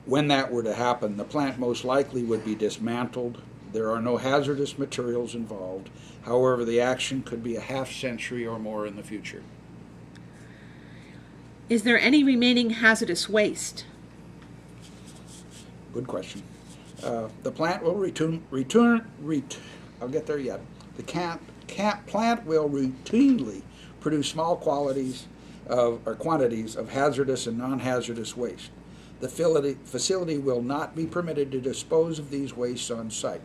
When that were to happen, the plant most likely would be dismantled. There are no hazardous materials involved. However, the action could be a half-century or more in the future. Is there any remaining hazardous waste? Good question. The plant will I'll get there yet. The plant will routinely produce small quantities of hazardous and non-hazardous waste. The facility will not be permitted to dispose of these wastes on site.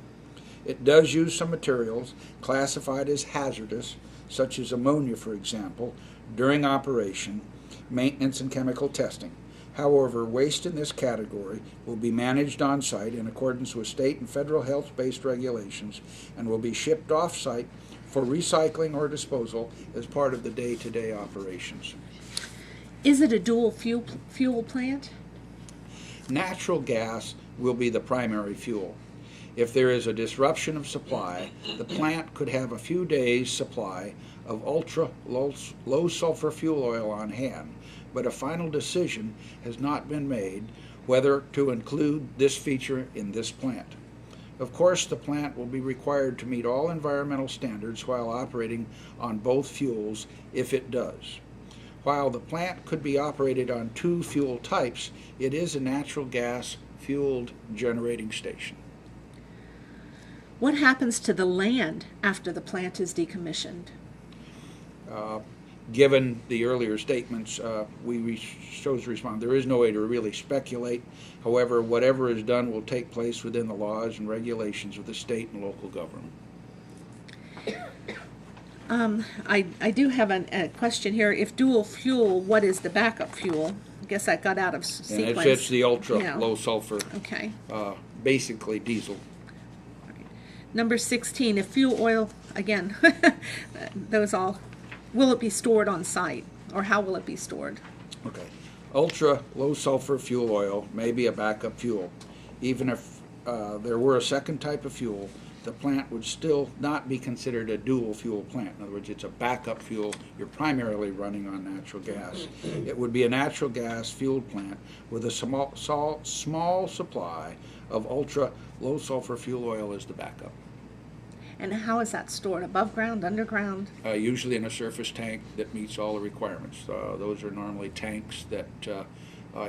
It does use some materials classified as hazardous, such as ammonia, for example, during operation, maintenance, and chemical testing. However, waste in this category will be managed on site in accordance with state and federal health-based regulations and will be shipped off-site for recycling or disposal as part of the day-to-day operations. Is it a dual fuel plant? Natural gas will be the primary fuel. If there is a disruption of supply, the plant could have a few days' supply of ultra-low sulfur fuel oil on hand, but a final decision has not been made whether to include this feature in this plant. Of course, the plant will be required to meet all environmental standards while operating on both fuels if it does. While the plant could be operated on two fuel types, it is a natural gas fueled generating station. What happens to the land after the plant is decommissioned? Given the earlier statements, we chose to respond. There is no way to really speculate. However, whatever is done will take place within the laws and regulations of the state and local government. I do have a question here. If dual fuel, what is the backup fuel? I guess that got out of sequence. And it's the ultra low sulfur. Okay. Basically diesel. Number 16, if fuel oil, again, those all, will it be stored on site, or how will it be stored? Okay. Ultra low sulfur fuel oil may be a backup fuel. Even if there were a second type of fuel, the plant would still not be considered a dual fuel plant. In other words, it's a backup fuel. You're primarily running on natural gas. It would be a natural gas fueled plant with a small supply of ultra low sulfur fuel oil as the backup. And how is that stored? Above ground, underground? Usually in a surface tank that meets all the requirements. Those are normally tanks that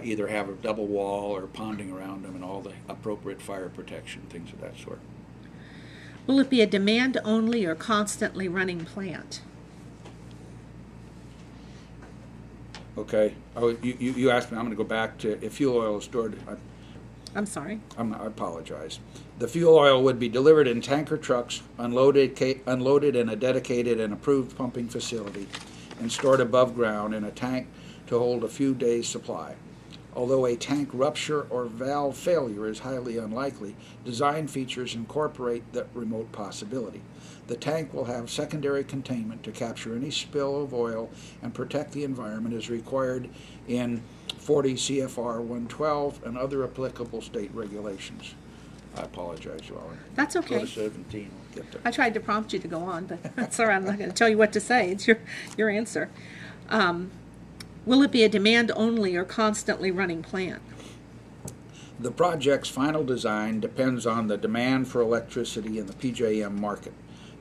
either have a double wall or ponding around them and all the appropriate fire protection, things of that sort. Will it be a demand-only or constantly running plant? Okay. You asked me. I'm going to go back to if fuel oil is stored. I'm sorry. I apologize. The fuel oil would be delivered in tanker trucks, unloaded in a dedicated and approved pumping facility, and stored above ground in a tank to hold a few days' supply. Although a tank rupture or valve failure is highly unlikely, design features incorporate that remote possibility. The tank will have secondary containment to capture any spill of oil and protect the environment as required in 40 CFR 112 and other applicable state regulations. I apologize, Robin. That's okay. Go to 17. We'll get there. I tried to prompt you to go on, but that's all right. I'm not going to tell you what to say. It's your answer. Will it be a demand-only or constantly running plant? The project's final design depends on the demand for electricity in the PJM market,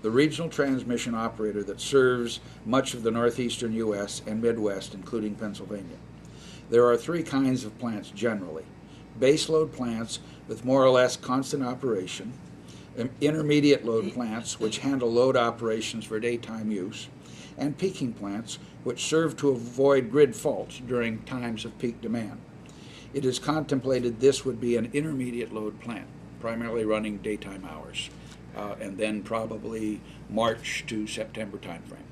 the regional transmission operator that serves much of the northeastern U.S. and Midwest, including Pennsylvania. There are three kinds of plants generally: baseload plants with more or less constant operation, intermediate load plants which handle load operations for daytime use, and peaking plants which serve to avoid grid faults during times of peak demand. It is contemplated this would be an intermediate load plant, primarily running daytime hours, and then probably March to September timeframe.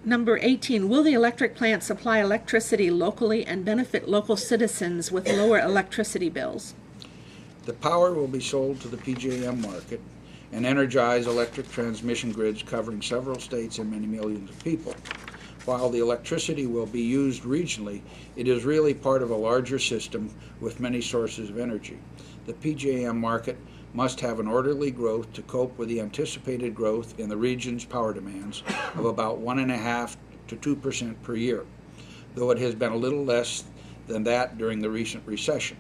Number 18, will the electric plant supply electricity locally and benefit local citizens with lower electricity bills? The power will be sold to the PJM market and energize electric transmission grids covering several states and many millions of people. While the electricity will be used regionally, it is really part of a larger system with many sources of energy. The PJM market must have an orderly growth to cope with the anticipated growth in the region's power demands of about 1.5% to 2% per year. though it has been a little less than that during the recent recession.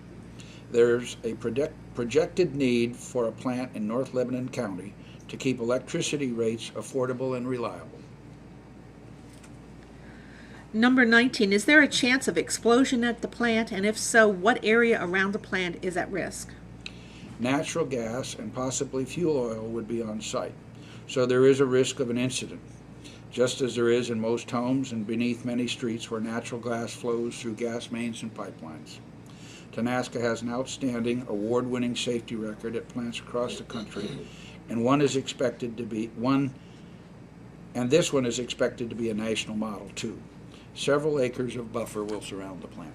There's a projected need for a plant in North Lebanon County to keep electricity rates affordable and reliable. Number 19, is there a chance of explosion at the plant, and if so, what area around the plant is at risk? Natural gas and possibly fuel oil would be on site, so there is a risk of an incident, just as there is in most homes and beneath many streets where natural gas flows through gas mains and pipelines. Tenaska has an outstanding, award-winning safety record at plants across the country, and this one is expected to be a national model too. Several acres of buffer will surround the plant.